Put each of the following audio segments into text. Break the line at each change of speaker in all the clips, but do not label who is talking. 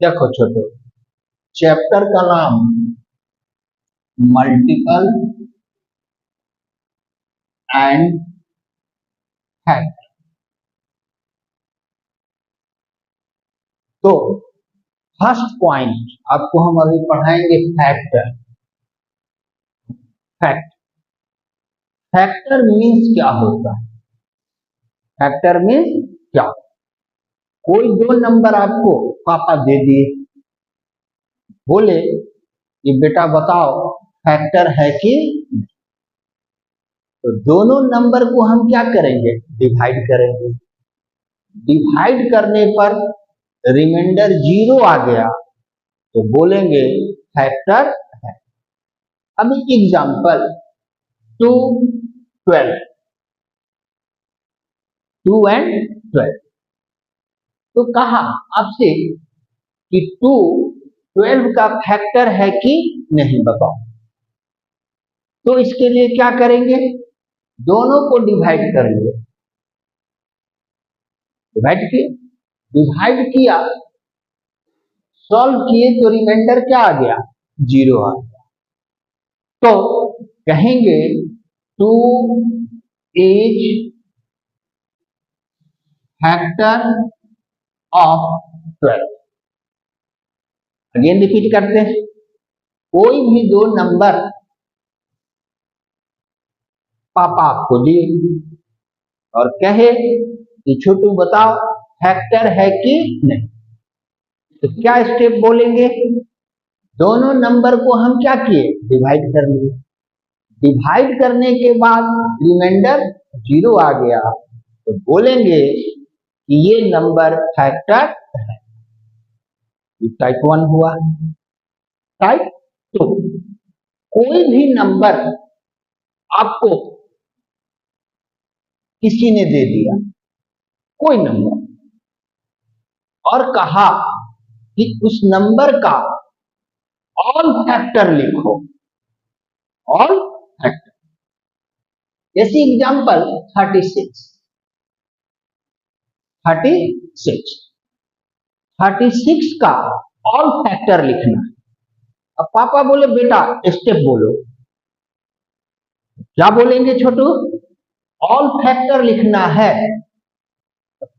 देखो छोटो, चैप्टर का नाम मल्टीपल एंड फैक्ट। तो फर्स्ट पॉइंट आपको हम अभी पढ़ाएंगे फैक्टर। फैक्ट फैक्टर मीन्स क्या होता है? फैक्टर मीन्स क्या? कोई दो नंबर आपको पापा दे दिए, बोले कि बेटा बताओ फैक्टर है कि नहीं? तो दोनों नंबर को हम क्या करेंगे? डिवाइड करेंगे। डिवाइड करने पर रिमाइंडर 0 आ गया तो बोलेंगे फैक्टर है। अब एग्जांपल 2, 12, 2 and 12। तो कहा आपसे कि 2 12 का फैक्टर है कि नहीं बताओ। तो इसके लिए क्या करेंगे? दोनों को डिवाइड करेंगे। डिवाइड किया, सॉल्व किए तो रिमाइंडर क्या आ गया? 0 आ गया। तो कहेंगे 2 is factor of 12। Again repeat करते हैं। कोई भी दो नंबर पापा आपको दिए और कहे कि छोटू बताओ फैक्टर है कि नहीं, तो क्या स्टेप बोलेंगे? दोनों नंबर को हम क्या किए? डिवाइड कर लिए। डिवाइड करने के बाद रिमाइंडर 0 आ गया तो बोलेंगे कि ये नंबर फैक्टर है। ये टाइप 1 हुआ। टाइप 2, कोई भी नंबर आपको किसी ने दे दिया, कोई नंबर, और कहा कि उस नंबर का ऑल फैक्टर लिखो। ऑल फैक्टर जैसे एग्जांपल 36। 36 का ऑल फैक्टर लिखना है। अब पापा बोले बेटा स्टेप बोलो। क्या बोलेंगे छोटू? ऑल फैक्टर लिखना है।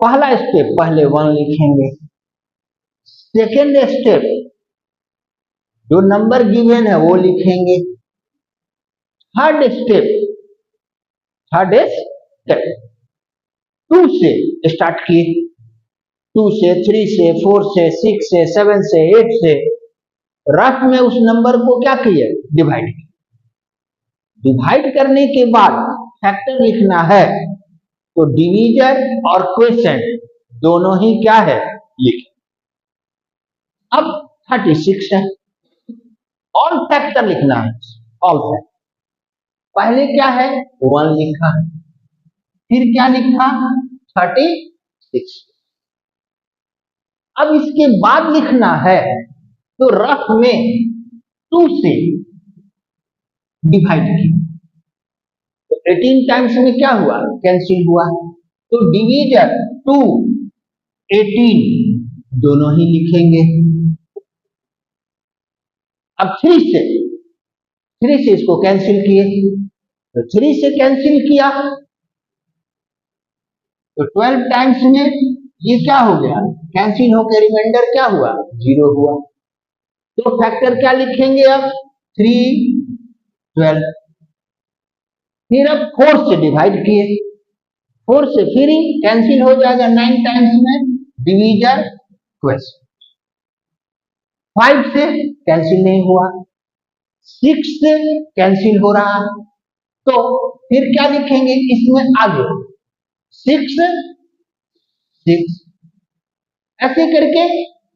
पहला स्टेप पहले 1 लिखेंगे। सेकेंड स्टेप जो नंबर गिवन है वो लिखेंगे। थर्ड स्टेप 2 से स्टार्ट किए। 2 से, 3 से, 4 से, 6 से, 7 से, 8 से, रफ में उस नंबर को क्या किए? डिवाइड किए। डिवाइड करने के बाद फैक्टर लिखना है तो डिवीजर और क्वोशिएंट दोनों ही क्या है? लिखे। अब 36 है, ऑल फैक्टर लिखना है। ऑल फैक्टर पहले क्या है? 1 लिखा, फिर क्या लिखा? 36। अब इसके बाद लिखना है तो रफ में 2 से डिवाइड किया तो 18 टाइम्स में क्या हुआ? कैंसिल हुआ। तो डिवीजर 2, 18 दोनों ही लिखेंगे। अब 3 से इसको कैंसिल किए तो 3 से कैंसिल किया तो 12 टाइम्स में ये क्या हो गया? कैंसिल होकर रिमाइंडर क्या हुआ? 0 हुआ। तो फैक्टर क्या लिखेंगे? अब 3, 12। फिर अब 4 से डिवाइड किए, 4 से फिर ही कैंसिल हो जाएगा 9 टाइम्स में, डिवीजर क्वोशिएंट। 5 से कैंसिल नहीं हुआ, 6 से कैंसिल हो रहा है तो फिर क्या लिखेंगे इसमें आगे? 6, 6 ऐसे करके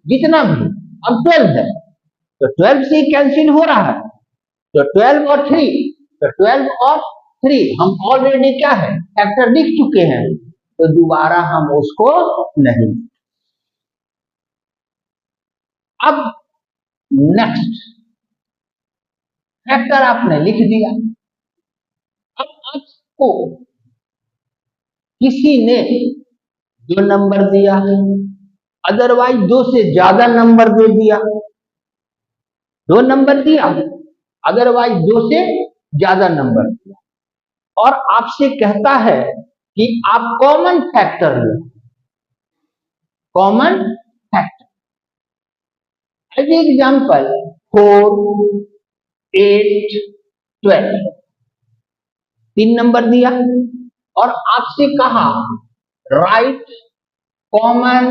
जितना भी। अब 12 है तो 12 से कैंसिल हो रहा है तो 12 और 3, तो 12 और 3 हम ऑलरेडी क्या है? फैक्टर लिख चुके हैं तो दोबारा हम उसको नहीं। अब नेक्स्ट फैक्टर आपने लिख दिया। अब आपको किसी ने जो नंबर दिया अदरवाइज 2 से ज्यादा नंबर दे दिया, 2 नंबर दिया, अदरवाइज 2 से ज्यादा नंबर दिया, और आपसे कहता है कि आप कॉमन फैक्टर लो, common factor. As example 4, 8, 12, 3 number दिया और आपसे कहा write common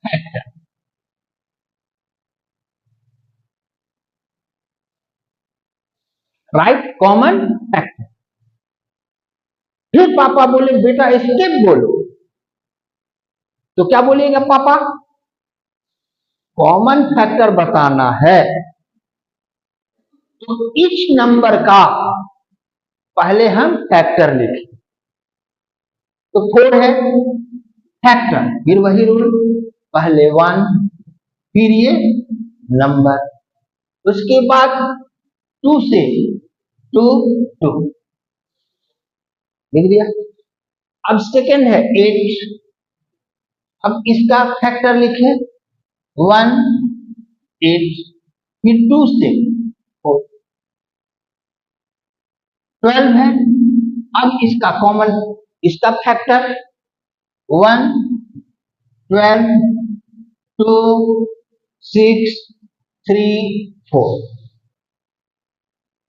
factor. Write common factor. फिर पापा बोले बेटा स्टेप बोलो, तो क्या बोलिएगा पापा? कॉमन फैक्टर बताना है तो इच नंबर का पहले हम फैक्टर लिखें। तो 4 है फैक्टर, फिर वही रूल, पहले 1, फिर ये नंबर, उसके बाद 2 से 2 2 लिख दिया। अब सेकेंड है 8, अब इसका फैक्टर लिखे 1 8, फिर 2 से 4, 12 है। अब इसका कॉमन, इसका फैक्टर 1 12 2 6 3 4,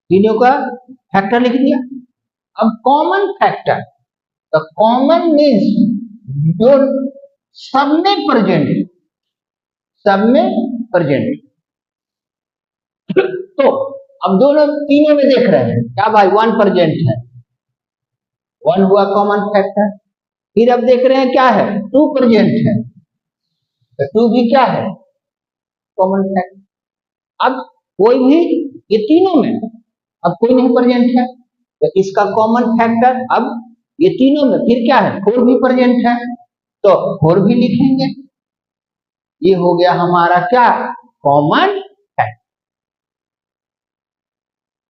तीनों का फैक्टर लिख दिया। अब कॉमन फैक्टर, तो कॉमन मीन्स जो सब में प्रेजेंट, सब में प्रेजेंट। तो अब दोनों तीनों में देख रहे हैं क्या भाई 1 प्रेजेंट है, 1 हुआ कॉमन फैक्टर। फिर अब देख रहे हैं क्या है 2 प्रेजेंट है, तो 2 भी क्या है कॉमन फैक्टर। अब कोई भी, ये तीनों में अब कोई नहीं प्रेजेंट है तो इसका कॉमन फैक्टर, अब ये तीनों में फिर क्या है 4 भी प्रेजेंट है तो 4 भी लिखेंगे। ये हो गया हमारा क्या कॉमन फैक्टर।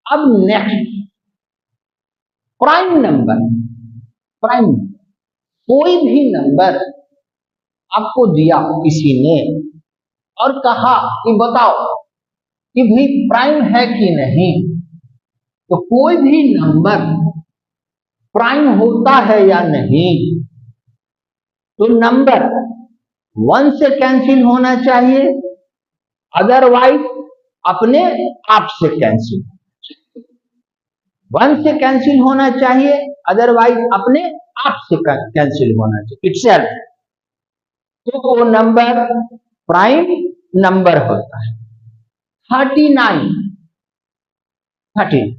अब next prime number. Prime number, कोई भी नंबर आपको दिया किसी ने और कहा कि बताओ कि भाई प्राइम है कि नहीं, तो कोई भी नंबर प्राइम होता है या नहीं, तो नंबर 1 से कैंसिल होना चाहिए, अदरवाइज अपने आप से कैंसिल, 1 से कैंसिल होना चाहिए, अदरवाइज अपने आप से कैंसिल होना चाहिए इटसेल्फ, तो वो नंबर प्राइम नंबर होता है। 39 39,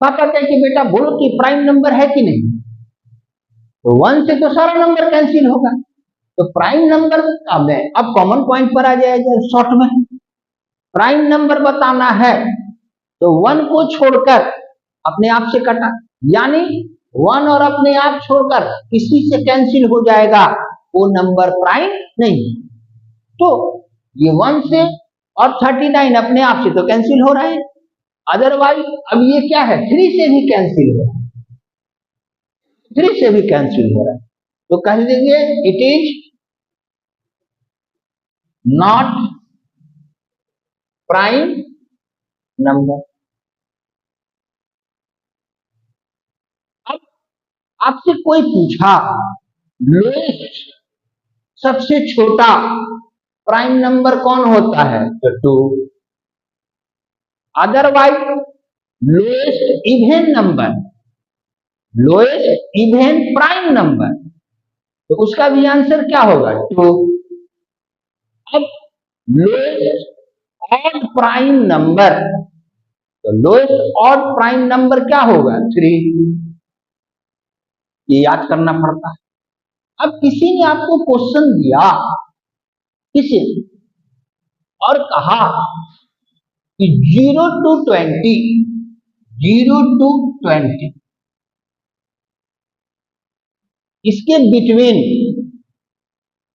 पापा कहते कि बेटा बोलो कि प्राइम नंबर है कि नहीं, तो 1 से तो सारा नंबर कैंसिल होगा, तो प्राइम नंबर का मैं अब कॉमन पॉइंट पर आ जाएगा। शॉर्ट में प्राइम नंबर बताना है तो 1 को छोड़कर अपने आप से कटा, यानी 1 और अपने आप छोड़कर किसी से कैंसिल हो जाएगा, वो नंबर प्राइम नहीं। तो ये 1 से और 39 अपने आप से तो कैंसिल हो रहा है, अदरवाइज अब ये क्या है 3 से भी कैंसिल हो रहा है, 3 से भी कैंसिल हो रहा है, तो कह देंगे it is not prime number. अब आपसे कोई पूछा लोएस्ट सबसे छोटा प्राइम नंबर कौन होता है, तो 2, otherwise lowest even number, lowest even prime number, तो उसका भी आंसर क्या होगा 2। अब लोएस्ट ऑड प्राइम नंबर, तो लोएस्ट ऑड प्राइम नंबर क्या होगा 3, ये याद करना पड़ता है। अब किसी ने आपको क्वेश्चन दिया, किसी ने, और कहा कि 0 to 20 इसके बिटवीन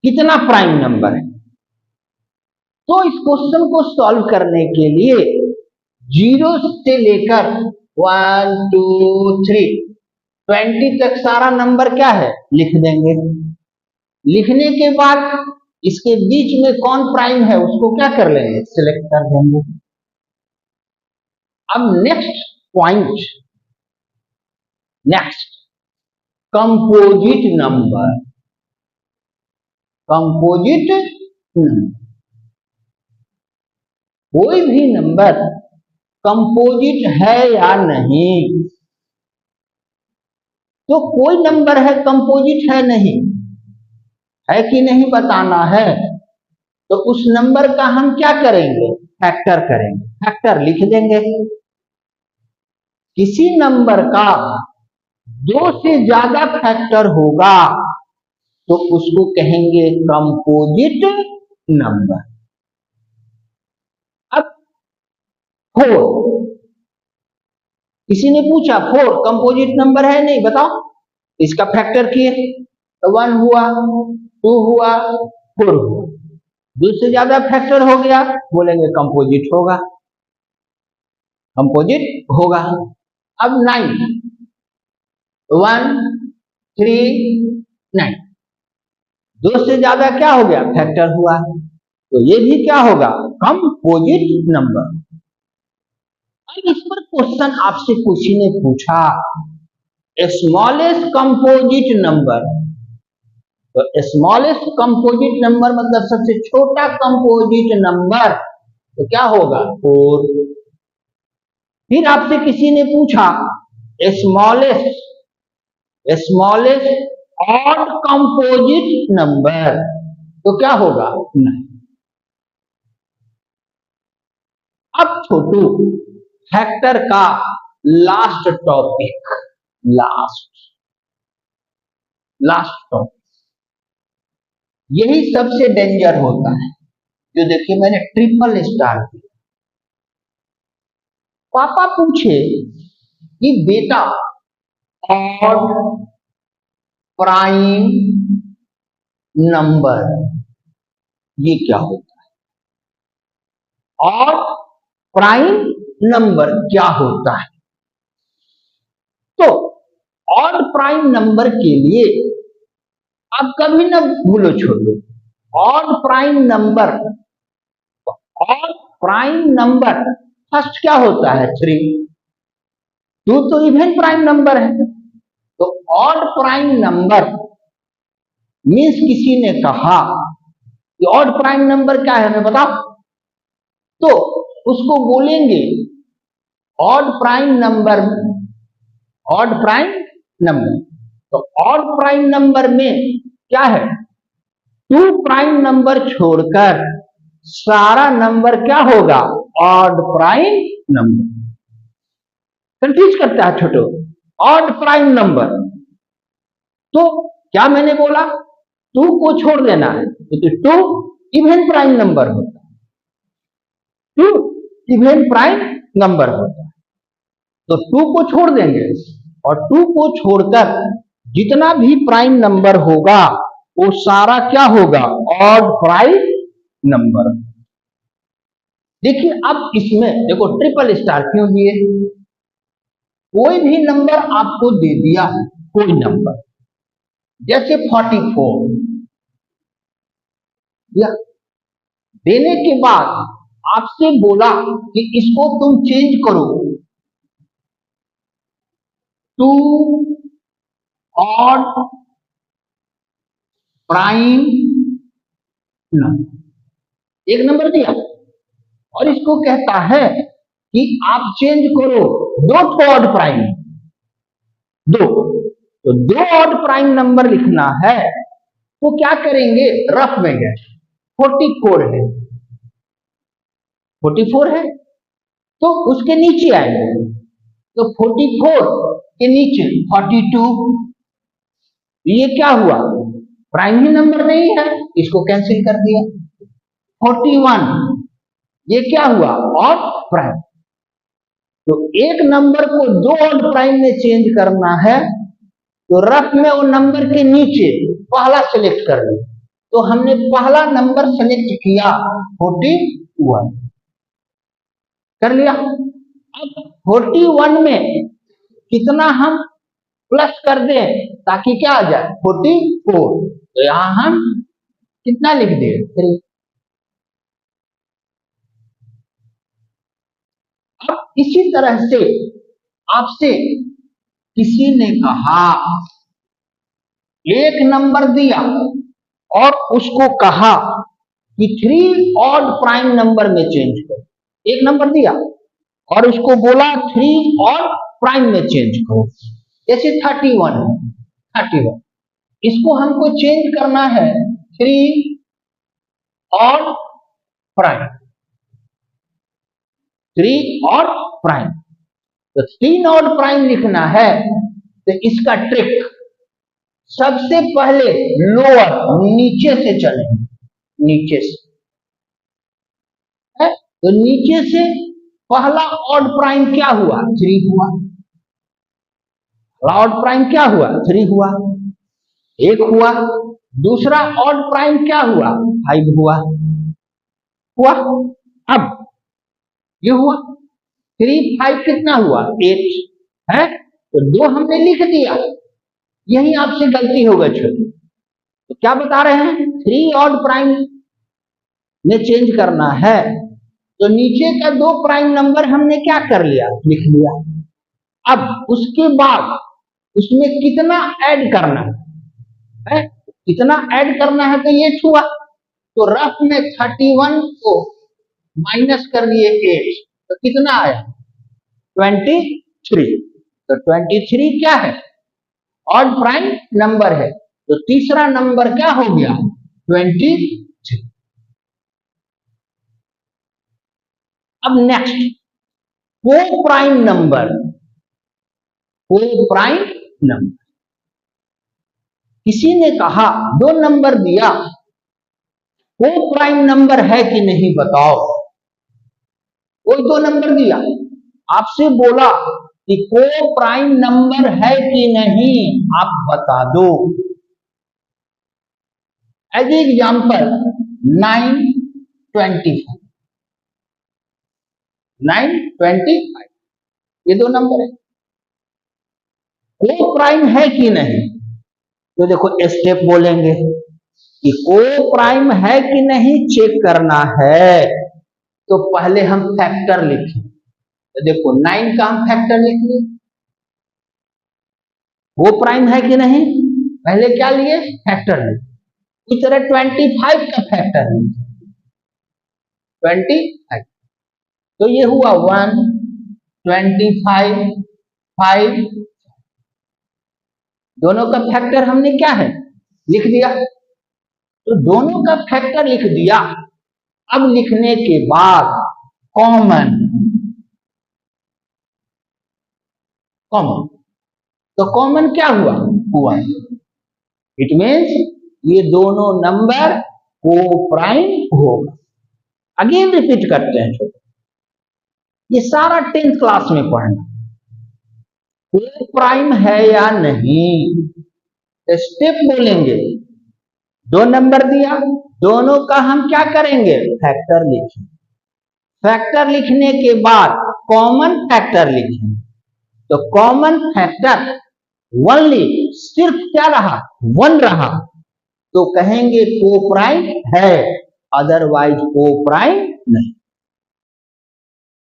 कितना प्राइम नंबर है, तो इस क्वेश्चन को सॉल्व करने के लिए 0 से लेकर 1 2 3 20 तक सारा नंबर क्या है लिख देंगे। लिखने के बाद इसके बीच में कौन प्राइम है उसको क्या कर लेंगे, सिलेक्ट कर देंगे। अब next point, next composite number. Composite number, कोई भी नंबर कंपोजिट है या नहीं। तो कोई नंबर है कंपोजिट है नहीं, है कि नहीं बताना है। तो उस नंबर का हम क्या करेंगे, फैक्टर करेंगे, फैक्टर लिख देंगे। किसी नंबर का 2 से ज्यादा फैक्टर होगा तो उसको कहेंगे कंपोजिट नंबर। अब 4, किसी ने पूछा 4 कंपोजिट नंबर है नहीं, बताओ। इसका फैक्टर किए तो 1 हुआ, 2 हुआ, 4 हुआ। 2 से ज्यादा फैक्टर हो गया, बोलेंगे कंपोजिट होगा, कंपोजिट होगा। अब 9, 1 3 9, 2 से ज्यादा क्या हो गया, फैक्टर हुआ, तो ये भी क्या होगा, कंपोजिट नंबर। अब इस पर क्वेश्चन आपसे किसी ने पूछा स्मॉलेस्ट कंपोजिट नंबर, तो स्मॉलेस्ट कंपोजिट नंबर मतलब सबसे छोटा कंपोजिट नंबर, तो क्या होगा 4। फिर आपसे किसी ने पूछा स्मॉलेस्ट ऑड कंपोजिट नंबर, तो क्या होगा 9। अब छोटू फैक्टर का लास्ट टॉपिक, लास्ट टॉपिक, यही सबसे डेंजर होता है। जो देखिए मैंने ट्रिपल स्टार किया। पापा पूछे कि बेटा ऑड प्राइम नंबर ये क्या होता है, ऑड प्राइम नंबर क्या होता है। तो ऑड प्राइम नंबर के लिए आप कभी ना भूलो छोड़ो, odd prime number, odd prime number first क्या होता है 3, 2 तो इवन प्राइम नंबर है। तो ऑड प्राइम नंबर मीन्स किसी ने कहा कि ऑड प्राइम नंबर क्या है, हमें बताओ, तो उसको बोलेंगे odd prime number, odd prime number. तो ऑड प्राइम नंबर में क्या है, 2 प्राइम नंबर छोड़कर सारा नंबर क्या होगा, ऑड प्राइम नंबर। कंफ्यूज करता है छोटो, ऑड प्राइम नंबर। तो क्या मैंने बोला, 2 को छोड़ देना है, तो 2 इवन प्राइम नंबर होता है, 2 इवन प्राइम नंबर होता है। तो 2 को छोड़ देंगे और 2 को छोड़कर जितना भी प्राइम नंबर होगा वो सारा क्या होगा, ऑड प्राइम नंबर। देखिए अब इसमें देखो ट्रिपल स्टार क्यों दिए, कोई भी नंबर आपको दे दिया, कोई नंबर जैसे 44 या देने के बाद आपसे बोला कि इसको तुम चेंज करो 2 ऑड प्राइम नंबर, एक नंबर दिया और इसको कहता है कि आप चेंज करो 2 ऑड प्राइम, 2, तो 2 ऑड प्राइम नंबर लिखना है तो क्या करेंगे, रफ में है 44 है, 44 है तो उसके नीचे आएंगे, तो 44 के नीचे 42, ये क्या हुआ, प्राइम ही नंबर नहीं है, इसको कैंसिल कर दिया। 41 ये क्या हुआ, ऑड प्राइम। तो एक नंबर को 2 ऑड प्राइम में चेंज करना है तो रफ में वो नंबर के नीचे पहला सेलेक्ट कर लिया, तो हमने पहला नंबर सेलेक्ट किया 41 कर लिया। अब 41 में कितना हम प्लस कर दें ताकि क्या आ जाए 44। तो यहां हम कितना लिख दें 3। अब इसी तरह से आपसे किसी ने कहा, एक नंबर दिया और उसको कहा कि 3 ऑड प्राइम नंबर में चेंज करो। एक नंबर दिया और उसको बोला 3 ऑड प्राइम में चेंज करो। जैसे 31 है, 31 इसको हमको चेंज करना है 3 ऑड प्राइम, 3 ऑड प्राइम। तो 3 ऑड प्राइम लिखना है तो इसका ट्रिक, सबसे पहले लोअर नीचे से चलेंगे, नीचे से है? तो नीचे से पहला ऑड प्राइम क्या हुआ 3 हुआ, पहला ऑड प्राइम क्या हुआ 3 हुआ, 1 हुआ। दूसरा ऑड प्राइम क्या हुआ 5 हुआ, अब ये हुआ 3 5 कितना हुआ 8 है। तो 2 हमने लिख दिया, यही आपसे गलती हो गई छोटी। तो क्या बता रहे हैं 3 ऑड प्राइम में चेंज करना है, तो नीचे का 2 प्राइम नंबर हमने क्या कर लिया लिख लिया। अब उसके बाद उसमें कितना ऐड करना है, कितना ऐड करना है तो ये हुआ। तो रफ में 31 को माइनस कर लिए 8 तो कितना आया 23। तो 23 क्या है ऑड प्राइम नंबर है। तो तीसरा नंबर क्या हो गया 23। अब नेक्स्ट को प्राइम नंबर, को प्राइम नंबर। किसी ने कहा 2 नंबर दिया, को प्राइम नंबर है कि नहीं बताओ। कोई 2 नंबर दिया, आपसे बोला कि को प्राइम नंबर है कि नहीं आप बता दो। एज एग्जाम्पल 925, 925 ये 2 नंबर है, को प्राइम है कि नहीं। तो देखो स्टेप बोलेंगे कि को प्राइम है कि नहीं चेक करना है। तो पहले हम फैक्टर लिखें, तो देखो 9 का हम फैक्टर लिख लिए, वो प्राइम है कि नहीं पहले क्या लिए फैक्टर लिए। इस तरह 25 का फैक्टर लिखे 25, तो ये हुआ 1 25 5, दोनों का फैक्टर हमने क्या है लिख दिया। तो दोनों का फैक्टर लिख दिया। अब लिखने के बाद कॉमन, कॉमन तो कॉमन क्या हुआ इट मीन्स ये दोनों नंबर को प्राइम होगा। अगेन रिपीट करते हैं छोटे, ये सारा 10th क्लास में पढ़ना, को प्राइम है या नहीं। स्टेप बोलेंगे, 2 नंबर दिया, दोनों का हम क्या करेंगे फैक्टर लिखें। फैक्टर लिखने के बाद कॉमन फैक्टर लिखें। तो कॉमन फैक्टर ओनली सिर्फ क्या रहा 1 रहा, तो कहेंगे को प्राइम है, अदरवाइज को प्राइम नहीं।